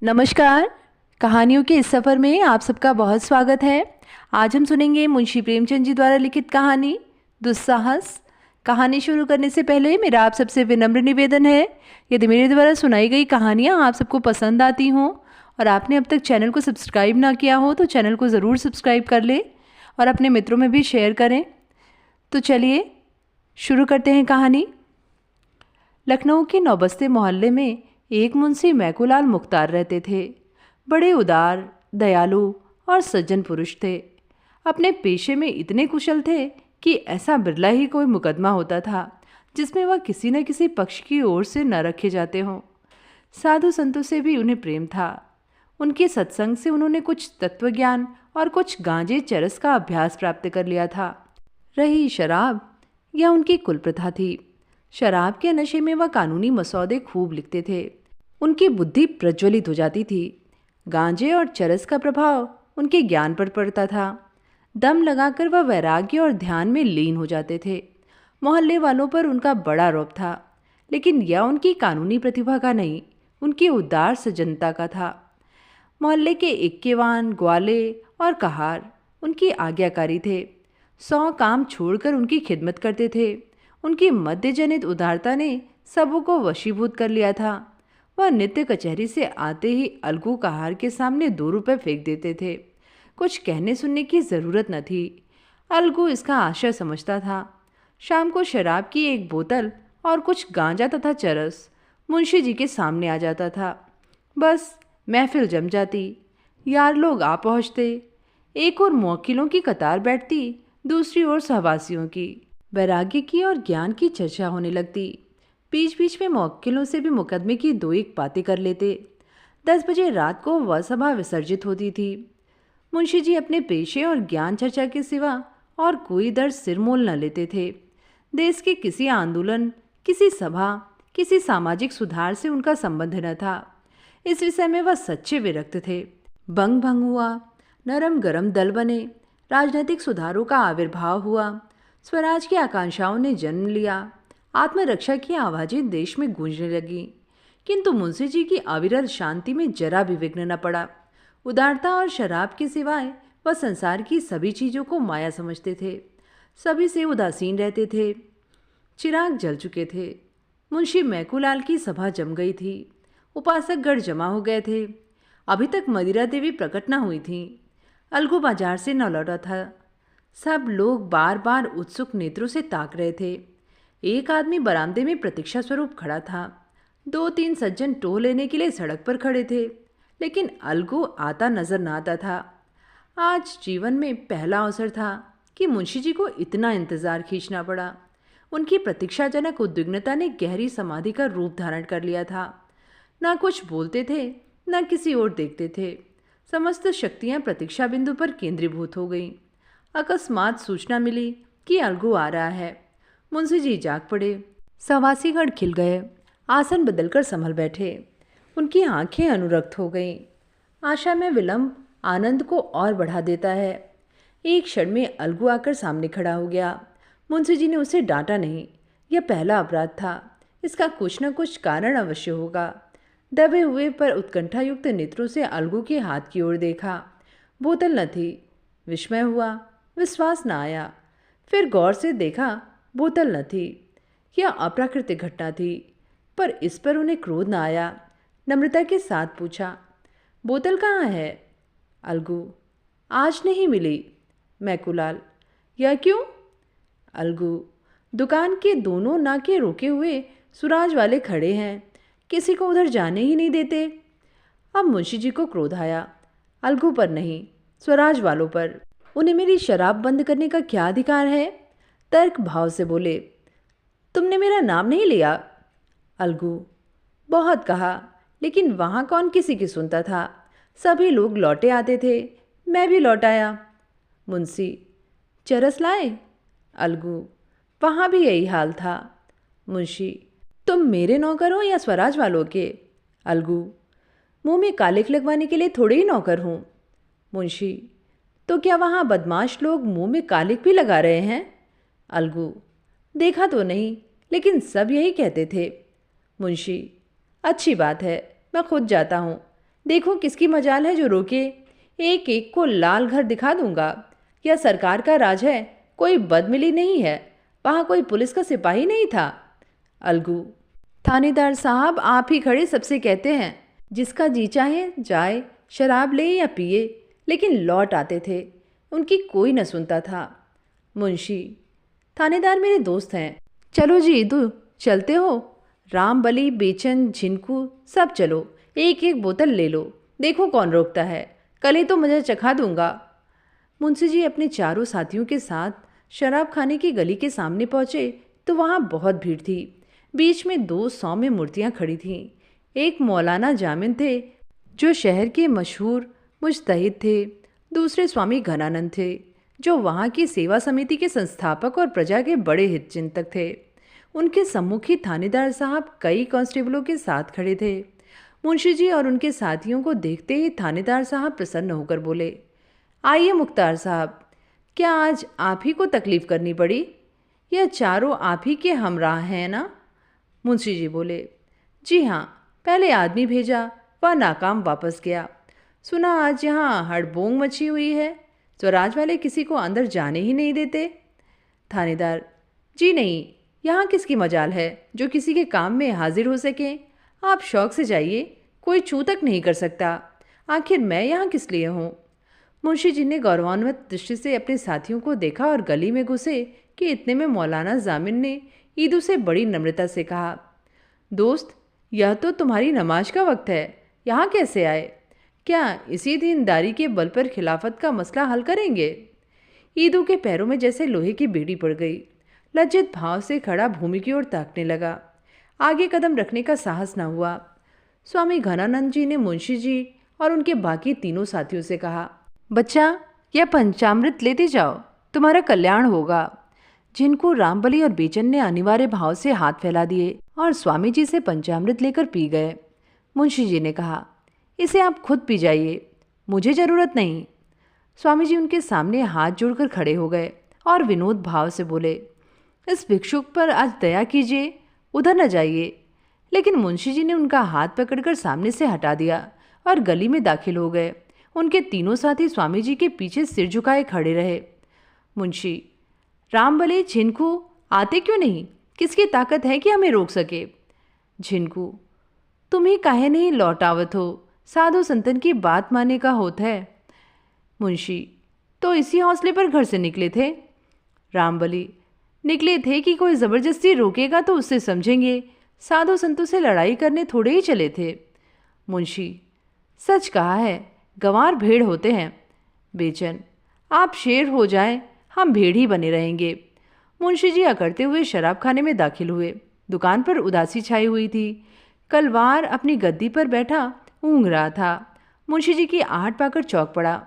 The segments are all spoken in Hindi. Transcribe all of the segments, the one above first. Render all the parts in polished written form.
नमस्कार। कहानियों के इस सफ़र में आप सबका बहुत स्वागत है। आज हम सुनेंगे मुंशी प्रेमचंद जी द्वारा लिखित कहानी दुस्साहस। कहानी शुरू करने से पहले मेरा आप सबसे विनम्र निवेदन है, यदि मेरे द्वारा सुनाई गई कहानियाँ आप सबको पसंद आती हों और आपने अब तक चैनल को सब्सक्राइब ना किया हो तो चैनल को ज़रूर सब्सक्राइब कर लें और अपने मित्रों में भी शेयर करें। तो चलिए शुरू करते हैं कहानी। लखनऊ के नौबस्ते मोहल्ले में एक मुंशी मैकूलाल मुख्तार रहते थे। बड़े उदार, दयालु और सज्जन पुरुष थे। अपने पेशे में इतने कुशल थे कि ऐसा बिरला ही कोई मुकदमा होता था जिसमें वह किसी न किसी पक्ष की ओर से न रखे जाते हों। साधु संतों से भी उन्हें प्रेम था। उनके सत्संग से उन्होंने कुछ तत्वज्ञान और कुछ गांजे चरस का अभ्यास प्राप्त कर लिया था। रही शराब, यह उनकी कुल प्रथा थी। शराब के नशे में वह कानूनी मसौदे खूब लिखते थे। उनकी बुद्धि प्रज्वलित हो जाती थी। गांजे और चरस का प्रभाव उनके ज्ञान पर पड़ता था। दम लगाकर वह वैराग्य और ध्यान में लीन हो जाते थे। मोहल्ले वालों पर उनका बड़ा रौब था, लेकिन यह उनकी कानूनी प्रतिभा का नहीं, उनकी उदार सज्जनता का था। मोहल्ले के इक्केवान, ग्वाले और कहार उनकी आज्ञाकारी थे। 100 काम छोड़कर उनकी खिदमत करते थे। उनकी मध्यजनित उदारता ने सबों को वशीभूत कर लिया था। वह नित्य कचहरी से आते ही अलगू कहार के सामने 2 रुपए फेंक देते थे। कुछ कहने सुनने की ज़रूरत न थी। अलगू इसका आशय समझता था। शाम को शराब की 1 बोतल और कुछ गांजा तथा चरस मुंशी जी के सामने आ जाता था। बस महफिल जम जाती। यार लोग आ पहुँचते। एक ओर मौकिलों की कतार बैठती, दूसरी ओर सहवासियों की। वैराग्य की और ज्ञान की चर्चा होने लगती। बीच बीच में मौक्किलों से भी मुकदमे की 2-1 बातें कर लेते। 10 बजे रात को वह सभा विसर्जित होती थी। मुंशी जी अपने पेशे और ज्ञान चर्चा के सिवा और कोई दर सिर मोल न लेते थे। देश के किसी आंदोलन, किसी सभा, किसी सामाजिक सुधार से उनका संबंध न था। इस विषय में वह सच्चे विरक्त थे। बंग भंग हुआ, नरम गरम दल बने, राजनीतिक सुधारों का आविर्भाव हुआ, स्वराज की आकांक्षाओं ने जन्म लिया, आत्मरक्षा की आवाज़ें देश में गूंजने लगीं। किंतु मुंशी जी की अविरल शांति में जरा भी विघ्न न पड़ा। उदारता और शराब के सिवाय वह संसार की सभी चीज़ों को माया समझते थे। सभी से उदासीन रहते थे। चिराग जल चुके थे। मुंशी मैकूलाल की सभा जम गई थी। उपासक गण जमा हो गए थे। अभी तक मदिरा देवी प्रकट न हुई थीं। अलगू बाजार से न लौटा था। सब लोग बार बार उत्सुक नेत्रों से ताक रहे थे। एक आदमी बरामदे में प्रतीक्षा स्वरूप खड़ा था। 2-3 सज्जन टोह लेने के लिए सड़क पर खड़े थे, लेकिन अलगू आता नजर न आता था। आज जीवन में पहला अवसर था कि मुंशी जी को इतना इंतजार खींचना पड़ा। उनकी प्रतीक्षाजनक उद्विग्नता ने गहरी समाधि का रूप धारण कर लिया था। न कुछ बोलते थे, न किसी ओर देखते थे। समस्त शक्तियां प्रतीक्षा बिंदु पर केंद्रीभूत हो गईं। अकस्मात सूचना मिली कि अलगू आ रहा है। मुंशी जी जाग पड़े। सवासीगण खिल गए। आसन बदलकर संभल बैठे। उनकी आंखें अनुरक्त हो गईं। आशा में विलंब आनंद को और बढ़ा देता है। एक क्षण में अलगू आकर सामने खड़ा हो गया। मुंशी जी ने उसे डांटा नहीं। यह पहला अपराध था। इसका कुछ न कुछ कारण अवश्य होगा। दबे हुए पर उत्कंठायुक्त नेत्रों से अलगू के हाथ की ओर देखा। बोतल न थी। विस्मय हुआ, विश्वास न आया। फिर गौर से देखा, बोतल न थी। यह अप्राकृतिक घटना थी, पर इस पर उन्हें क्रोध न आया। नम्रता के साथ पूछा, बोतल कहाँ है? अलगू, आज नहीं मिली। मैकूलाल, यह क्यों? अलगू, दुकान के दोनों नाके रोके हुए सुराज वाले खड़े हैं, किसी को उधर जाने ही नहीं देते। अब मुंशी जी को क्रोध आया। अलगू पर नहीं, स्वराज वालों पर। उन्हें मेरी शराब बंद करने का क्या अधिकार है? तर्क भाव से बोले, तुमने मेरा नाम नहीं लिया। अलगू, बहुत कहा, लेकिन वहाँ कौन किसी की सुनता था। सभी लोग लौटे आते थे, मैं भी लौट आया। मुंशी, चरस लाए? अलगू, वहाँ भी यही हाल था। मुंशी, तुम मेरे नौकर हो या स्वराज वालों के? अलगू, मुंह में कालिक लगवाने के लिए थोड़े ही नौकर हूँ। मुंशी, तो क्या वहाँ बदमाश लोग मुंह में कालिक भी लगा रहे हैं? अलगू, देखा तो नहीं, लेकिन सब यही कहते थे। मुंशी, अच्छी बात है, मैं खुद जाता हूँ, देखो किसकी मजाल है जो रोके। एक एक को लाल घर दिखा दूंगा। यह सरकार का राज है, कोई बदमिली नहीं है। वहां कोई पुलिस का सिपाही नहीं था। अलगू, थानेदार साहब आप ही खड़े सबसे कहते हैं, जिसका जी चाहे जाए, शराब ले या पिए, लेकिन लौट आते थे। उनकी कोई न सुनता था। मुंशी, थानेदार मेरे दोस्त हैं। चलो जी ईदू, चलते हो। राम बली, बेचन, झिनकू सब चलो, एक एक बोतल ले लो। देखो कौन रोकता है। कल ही तो मजा चखा दूंगा। मुंशी जी अपने चारों साथियों के साथ शराब खाने की गली के सामने पहुंचे तो वहां बहुत भीड़ थी। बीच में दो सौम्य मूर्तियां खड़ी थीं। एक मौलाना जामिन थे जो शहर के मशहूर मुजतहिद थे। दूसरे स्वामी घनानंद थे जो वहाँ की सेवा समिति के संस्थापक और प्रजा के बड़े हितचिंतक थे। उनके सम्मुख ही थानेदार साहब कई कांस्टेबलों के साथ खड़े थे। मुंशी जी और उनके साथियों को देखते ही थानेदार साहब प्रसन्न होकर बोले, आइए मुख्तार साहब, क्या आज आप ही को तकलीफ करनी पड़ी? यह चारों आप ही के हमराह हैं ना? मुंशी जी बोले, जी हाँ, पहले आदमी भेजा, वह नाकाम वापस गया। सुना आज यहाँ हड़बोंग मची हुई है। स्वराज वाले किसी को अंदर जाने ही नहीं देते। थानेदार, जी नहीं, यहाँ किसकी मजाल है जो किसी के काम में हाजिर हो सके। आप शौक से जाइए, कोई छू तक नहीं कर सकता। आखिर मैं यहाँ किस लिए हूँ? मुंशी जी ने गौरवान्वित दृष्टि से अपने साथियों को देखा और गली में घुसे कि इतने में मौलाना जामिन ने ईदू से बड़ी नम्रता से कहा, दोस्त, यह तो तुम्हारी नमाज का वक्त है, यहाँ कैसे आए? क्या इसी दीनदारी के बल पर खिलाफत का मसला हल करेंगे? ईदू के पैरों में जैसे लोहे की बेड़ी पड़ गई। लज्जित भाव से खड़ा भूमि की ओर ताकने लगा। आगे कदम रखने का साहस न हुआ। स्वामी घनानंद जी ने मुंशी जी और उनके बाकी तीनों साथियों से कहा, बच्चा, यह पंचामृत लेते जाओ, तुम्हारा कल्याण होगा। जिनको रामबली और बेचन ने अनिवार्य भाव से हाथ फैला दिए और स्वामी जी से पंचामृत लेकर पी गए। मुंशी जी ने कहा, इसे आप खुद पी जाइए, मुझे जरूरत नहीं। स्वामी जी उनके सामने हाथ जोड़कर खड़े हो गए और विनोद भाव से बोले, इस भिक्षुक पर आज दया कीजिए, उधर न जाइए। लेकिन मुंशी जी ने उनका हाथ पकड़कर सामने से हटा दिया और गली में दाखिल हो गए। उनके तीनों साथी स्वामी जी के पीछे सिर झुकाए खड़े रहे। मुंशी, रामबली, झिनकू आते क्यों नहीं? किसकी ताकत है कि हमें रोक सके? झिनकू, तुम ही काहे नहीं लौट आवत हो? साधु संतन की बात मानने का होता है। मुंशी, तो इसी हौसले पर घर से निकले थे? रामबली, निकले थे कि कोई ज़बरदस्ती रोकेगा तो उससे समझेंगे। साधु संतों से लड़ाई करने थोड़े ही चले थे। मुंशी, सच कहा है, गंवार भेड़ होते हैं। बेचन, आप शेर हो जाएं, हम भेड़ ही बने रहेंगे। मुंशी जी अकड़ते हुए शराब खाने में दाखिल हुए। दुकान पर उदासी छाई हुई थी। कलवार अपनी गद्दी पर बैठा ऊँघ रहा था। मुंशी जी की आहट पाकर चौंक पड़ा।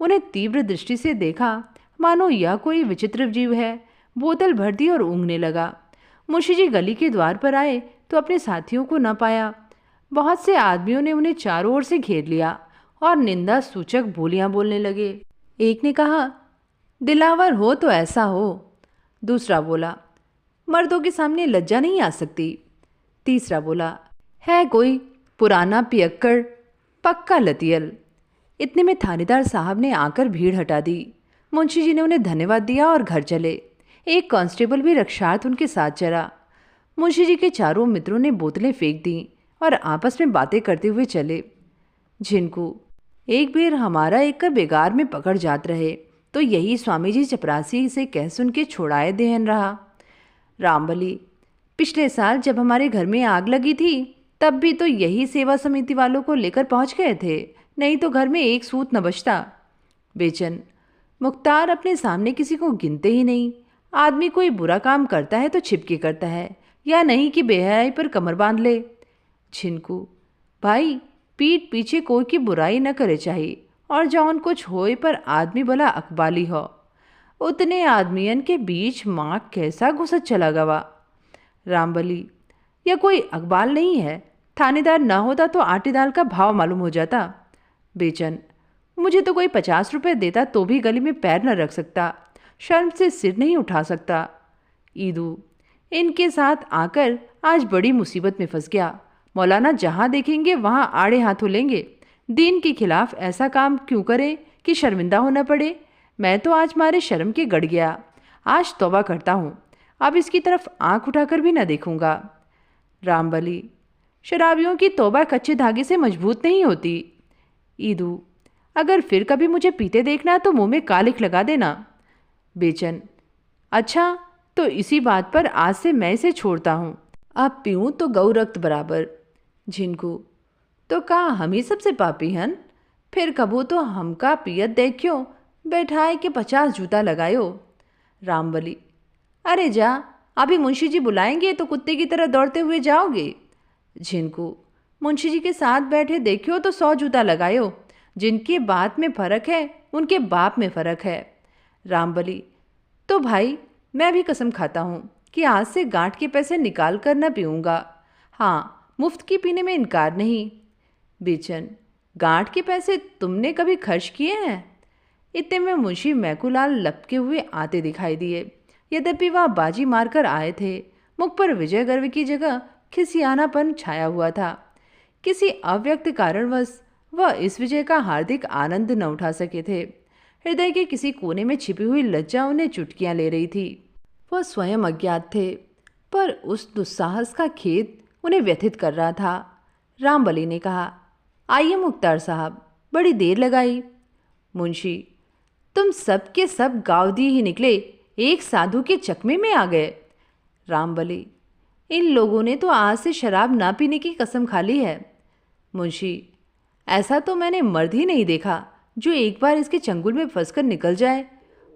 उन्हें तीव्र दृष्टि से देखा, मानो यह कोई विचित्र जीव है। बोतल भर दी और ऊँघने लगा। मुंशी जी गली के द्वार पर आए तो अपने साथियों को न पाया। बहुत से आदमियों ने उन्हें चारों ओर से घेर लिया और निंदा सूचक बोलियां बोलने लगे। एक ने कहा, दिलावर हो तो ऐसा हो। दूसरा बोला, मर्दों के सामने लज्जा नहीं आ सकती। तीसरा बोला, है कोई पुराना पियक्कड़, पक्का लतियल। इतने में थानेदार साहब ने आकर भीड़ हटा दी। मुंशी जी ने उन्हें धन्यवाद दिया और घर चले। एक कांस्टेबल भी रक्षार्थ उनके साथ चला। मुंशी जी के चारों मित्रों ने बोतलें फेंक दी और आपस में बातें करते हुए चले। झिनकू, एक बेर हमारा एक का बेगार में पकड़ जात रहे तो यही स्वामी जी चपरासी से कह सुन के छोड़ाए देहन रहा। रामबली, पिछले साल जब हमारे घर में आग लगी थी तब भी तो यही सेवा समिति वालों को लेकर पहुंच गए थे, नहीं तो घर में एक सूत न बचता। बेचन, मुख्तार अपने सामने किसी को गिनते ही नहीं। आदमी कोई बुरा काम करता है तो छिपके करता है, या नहीं कि बेहयाई पर कमर बांध ले। झिनकू, भाई, पीठ पीछे कोई की बुराई न करे चाहिए, और जौन कुछ होए पर आदमी भला अकबाली हो। उतने आदमियन के बीच माँ कैसा घुसत चला गवा। रामबली, यह कोई अकबाल नहीं है, थानेदार न होता तो आटे दाल का भाव मालूम हो जाता। बेचन, मुझे तो कोई 50 रुपये देता तो भी गली में पैर न रख सकता, शर्म से सिर नहीं उठा सकता। ईदू, इनके साथ आकर आज बड़ी मुसीबत में फंस गया। मौलाना जहाँ देखेंगे वहाँ आड़े हाथों लेंगे। दीन के खिलाफ ऐसा काम क्यों करे कि शर्मिंदा होना पड़े। मैं तो आज मारे शर्म के गड़ गया। आज तौबा करता हूँ, अब इसकी तरफ आंख उठाकर भी न देखूंगा। रामबली, शराबियों की तौबा कच्चे धागे से मजबूत नहीं होती। ईदू, अगर फिर कभी मुझे पीते देखना तो मुंह में कालिख लगा देना। बेचन, अच्छा तो इसी बात पर आज से मैं इसे छोड़ता हूँ। अब पीऊँ तो गौ रक्त बराबर। झिनकू, तो कहा हम ही सबसे पापी हन। फिर कबो तो हमका पियत देखियो, बैठाए के 50 जूता लगायो। रामबली, अरे जा, अभी मुंशी जी बुलाएंगे तो कुत्ते की तरह दौड़ते हुए जाओगे। झिनकू, मुंशी जी के साथ बैठे देखियो तो 100 जूता लगायो। जिनके बात में फर्क है उनके बाप में फर्क है। रामबली, तो भाई मैं भी कसम खाता हूँ कि आज से गांठ के पैसे निकाल कर न पीऊँगा। हाँ, मुफ्त की पीने में इनकार नहीं। बेचन, गांठ के पैसे तुमने कभी खर्च किए हैं? इतने में मुंशी मैकूलाल लपके हुए आते दिखाई दिए। यद्यपि वह बाजी मारकर आए थे, मुख पर विजय गर्व की जगह खिसियानापन छाया हुआ था। किसी अव्यक्त कारणवश वह इस विजय का हार्दिक आनंद न उठा सके थे। हृदय के किसी कोने में छिपी हुई लज्जा उन्हें चुटकियां ले रही थी। वह स्वयं अज्ञात थे, पर उस दुस्साहस का खेद उन्हें व्यथित कर रहा था। रामबली ने कहा, आइए मुख्तार साहब, बड़ी देर लगाई। मुंशी, तुम सब के सब गावदी ही निकले, एक साधु के चकमे में आ गए। रामबली, इन लोगों ने तो आज से शराब ना पीने की कसम खा ली है। मुंशी, ऐसा तो मैंने मर्द ही नहीं देखा जो एक बार इसके चंगुल में फंसकर निकल जाए।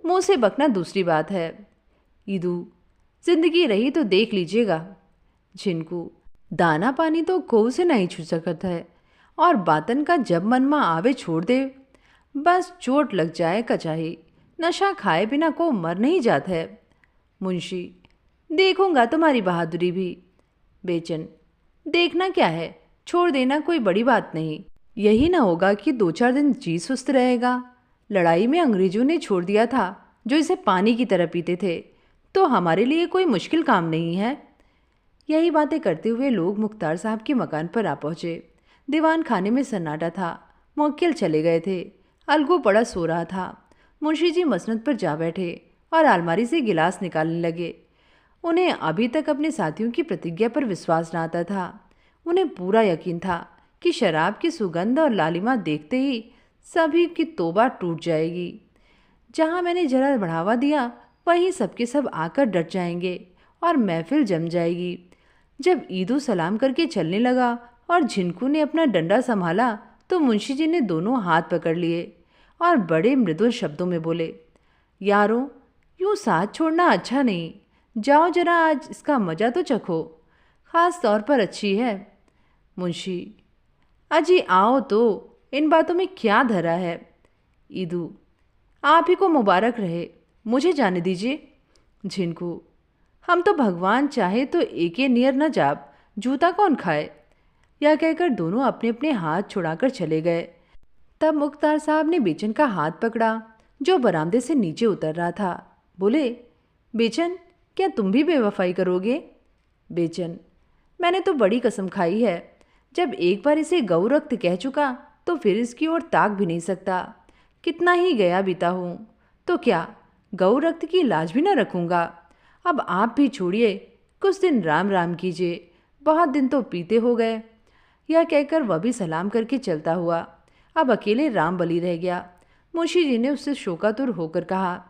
मुंह से बकना दूसरी बात है। ईदू, जिंदगी रही तो देख लीजिएगा। झिनकू, दाना पानी तो कोव से नहीं छू सकता है, और बातन का जब मन में आवे छोड़ दे। बस चोट लग जाए कचाही, नशा खाए बिना को मर नहीं जाता है। मुंशी, देखूंगा तुम्हारी बहादुरी भी। बेचन, देखना क्या है, छोड़ देना कोई बड़ी बात नहीं। यही ना होगा कि 2-4 दिन जी सुस्त रहेगा। लड़ाई में अंग्रेजों ने छोड़ दिया था जो इसे पानी की तरह पीते थे, तो हमारे लिए कोई मुश्किल काम नहीं है। यही बातें करते हुए लोग मुख्तार साहब के मकान पर आ पहुँचे। दीवान खाने में सन्नाटा था। मुवक्किल चले गए थे। अलगू पड़ा सो रहा था। मुंशी जी मसनद पर जा बैठे और अलमारी से गिलास निकालने लगे। उन्हें अभी तक अपने साथियों की प्रतिज्ञा पर विश्वास न आता था। उन्हें पूरा यकीन था कि शराब की सुगंध और लालिमा देखते ही सभी की तौबा टूट जाएगी। जहां मैंने जरा बढ़ावा दिया वहीं सबके सब आकर डट जाएंगे और महफिल जम जाएगी। जब ईदू सलाम करके चलने लगा और झिनकू ने अपना डंडा संभाला तो मुंशी जी ने दोनों हाथ पकड़ लिए और बड़े मृदुल शब्दों में बोले, यारों, यूँ साथ छोड़ना अच्छा नहीं। जाओ जरा आज इसका मजा तो चखो, खास तौर पर अच्छी है। मुंशी, अजी आओ तो, इन बातों में क्या धरा है। ईदू, आप ही को मुबारक रहे, मुझे जाने दीजिए। झिनकू, हम तो भगवान चाहे तो एके नियर न जाब, जूता कौन खाए। यह कहकर दोनों अपने अपने हाथ छुड़ाकर चले गए। तब मुख्तार साहब ने बेचन का हाथ पकड़ा जो बरामदे से नीचे उतर रहा था। बोले, बेचन, क्या तुम भी बेवफाई करोगे? बेचन, मैंने तो बड़ी कसम खाई है। जब एक बार इसे गौ रक्त कह चुका तो फिर इसकी ओर ताक भी नहीं सकता। कितना ही गया बीता हूँ तो क्या गौ रक्त की लाज भी न रखूँगा। अब आप भी छोड़िए, कुछ दिन राम राम कीजिए, बहुत दिन तो पीते हो गए। यह कहकर वह भी सलाम करके चलता हुआ अब अकेले रामबली रह गया। मुंशी जी ने उससे शोकातुर होकर कहा,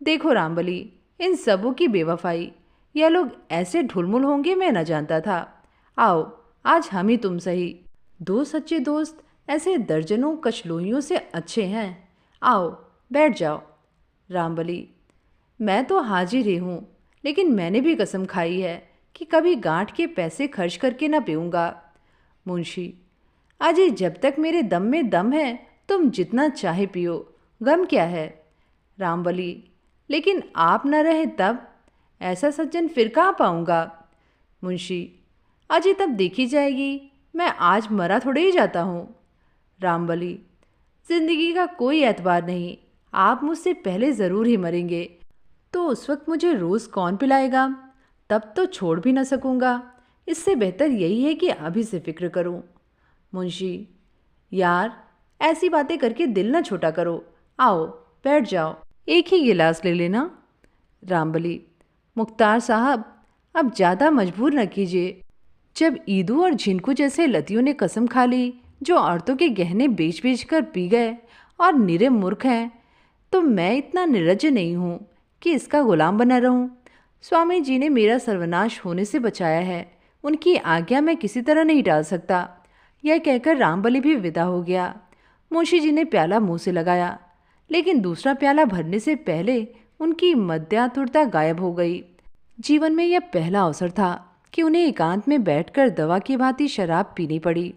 देखो रामबली, इन सबों की बेवफाई, यह लोग ऐसे ढुलमुल होंगे मैं न जानता था। आओ आज हम ही तुम सही। 2 सच्चे दोस्त ऐसे दर्जनों कचलोइयों से अच्छे हैं। आओ बैठ जाओ। रामबली, मैं तो हाजिर ही हूँ, लेकिन मैंने भी कसम खाई है कि कभी गांठ के पैसे खर्च करके न पीऊँगा। मुंशी, अजय, जब तक मेरे दम में दम है तुम जितना चाहे पियो, गम क्या है। रामबली, लेकिन आप न रहे तब ऐसा सज्जन फिर कहाँ पाऊँगा। मुंशी, अजय तब देखी जाएगी, मैं आज मरा थोड़े ही जाता हूँ। रामबली, जिंदगी का कोई एतबार नहीं, आप मुझसे पहले ज़रूर ही मरेंगे, तो उस वक्त मुझे रोज़ कौन पिलाएगा। तब तो छोड़ भी न सकूँगा। इससे बेहतर यही है कि अभी से फिक्र करूँ। मुंशी, यार, ऐसी बातें करके दिल ना छोटा करो। आओ बैठ जाओ, एक ही गिलास ले लेना। रामबली, मुख्तार साहब, अब ज़्यादा मजबूर न कीजिए। जब ईदू और झिनको जैसे लतियों ने कसम खा ली, जो औरतों के गहने बेच बेच कर पी गए और निरे मूर्ख हैं, तो मैं इतना निर्लज्ज नहीं हूँ कि इसका गुलाम बना रहूँ। स्वामी जी ने मेरा सर्वनाश होने से बचाया है, उनकी आज्ञा मैं किसी तरह नहीं टाल सकता। यह कहकर रामबली भी विदा हो गया। मुंशी जी ने प्याला मुंह से लगाया, लेकिन दूसरा प्याला भरने से पहले उनकी मध्यातुरता गायब हो गई। जीवन में यह पहला अवसर था कि उन्हें एकांत में बैठकर दवा की भांति शराब पीनी पड़ी।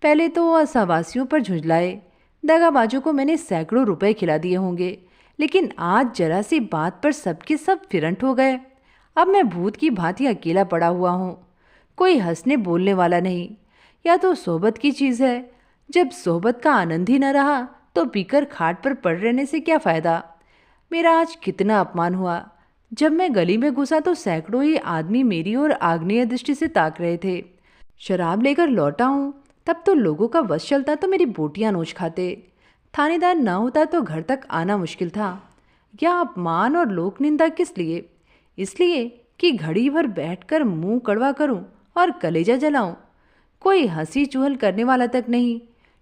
पहले तो असहवासियों पर झुंझलाए, दगाबाजों को मैंने सैकड़ों रुपए खिला दिए होंगे, लेकिन आज जरा सी बात पर सबके सब फिरंट हो गए। अब मैं भूत की भांति अकेला पड़ा हुआ हूँ, कोई हंसने बोलने वाला नहीं। यह तो सोहबत की चीज़ है। जब सोहबत का आनंद ही न रहा तो पीकर खाट पर पड़ रहने से क्या फ़ायदा। मेरा आज कितना अपमान हुआ। जब मैं गली में घुसा तो सैकड़ों ही आदमी मेरी ओर आग्नेय दृष्टि से ताक रहे थे। शराब लेकर लौटा हूँ, तब तो लोगों का वश चलता तो मेरी बोटियां नोच खाते। थानेदार न होता तो घर तक आना मुश्किल था। यह अपमान और लोक निंदा किस लिए? इसलिए कि घड़ी भर बैठकर मुंह कड़वा करूं और कलेजा जलाऊं। कोई हंसी चुहल करने वाला तक नहीं।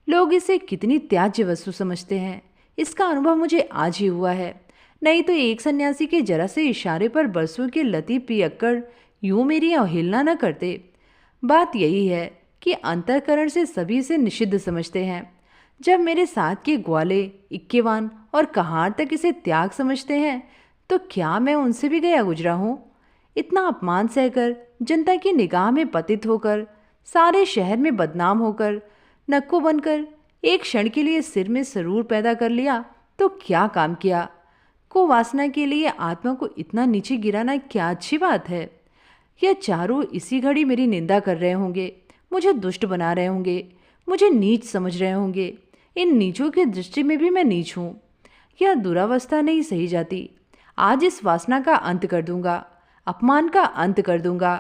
लोग इसे कितनी त्याज्य वस्तु समझते हैं, इसका अनुभव मुझे आज ही हुआ है। नहीं तो एक सन्यासी के जरा से इशारे पर बरसों के लती पियक्कड़ यूं मेरी अवहेलना न करते। बात यही है कि अंतःकरण से सभी इसे निषिद्ध समझते हैं। जब मेरे साथ के ग्वाले, इक्केवान और कहार तक इसे त्याग समझते हैं, तो क्या मैं उनसे भी गया गुजरा हूँ? इतना अपमान सहकर, जनता की निगाह में पतित होकर, सारे शहर में बदनाम होकर, नक्को बनकर एक क्षण के लिए सिर में सरूर पैदा कर लिया तो क्या काम किया? कुवासना के लिए आत्मा को इतना नीचे गिराना क्या अच्छी बात है? यह चारों इसी घड़ी मेरी निंदा कर रहे होंगे, मुझे दुष्ट बना रहे होंगे, मुझे नीच समझ रहे होंगे। इन नीचों की दृष्टि में भी मैं नीच हूँ। यह दुरावस्था नहीं सही जाती। आज इस वासना का अंत कर दूंगा, अपमान का अंत कर दूंगा।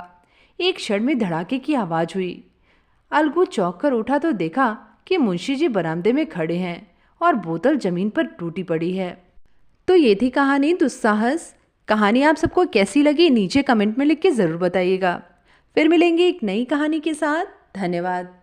एक क्षण में धड़ाके की आवाज़ हुई। अलगू चौंक कर उठा तो देखा कि मुंशी जी बरामदे में खड़े हैं और बोतल जमीन पर टूटी पड़ी है। तो ये थी कहानी दुस्साहस। कहानी आप सबको कैसी लगी नीचे कमेंट में लिख के ज़रूर बताइएगा। फिर मिलेंगे एक नई कहानी के साथ। धन्यवाद।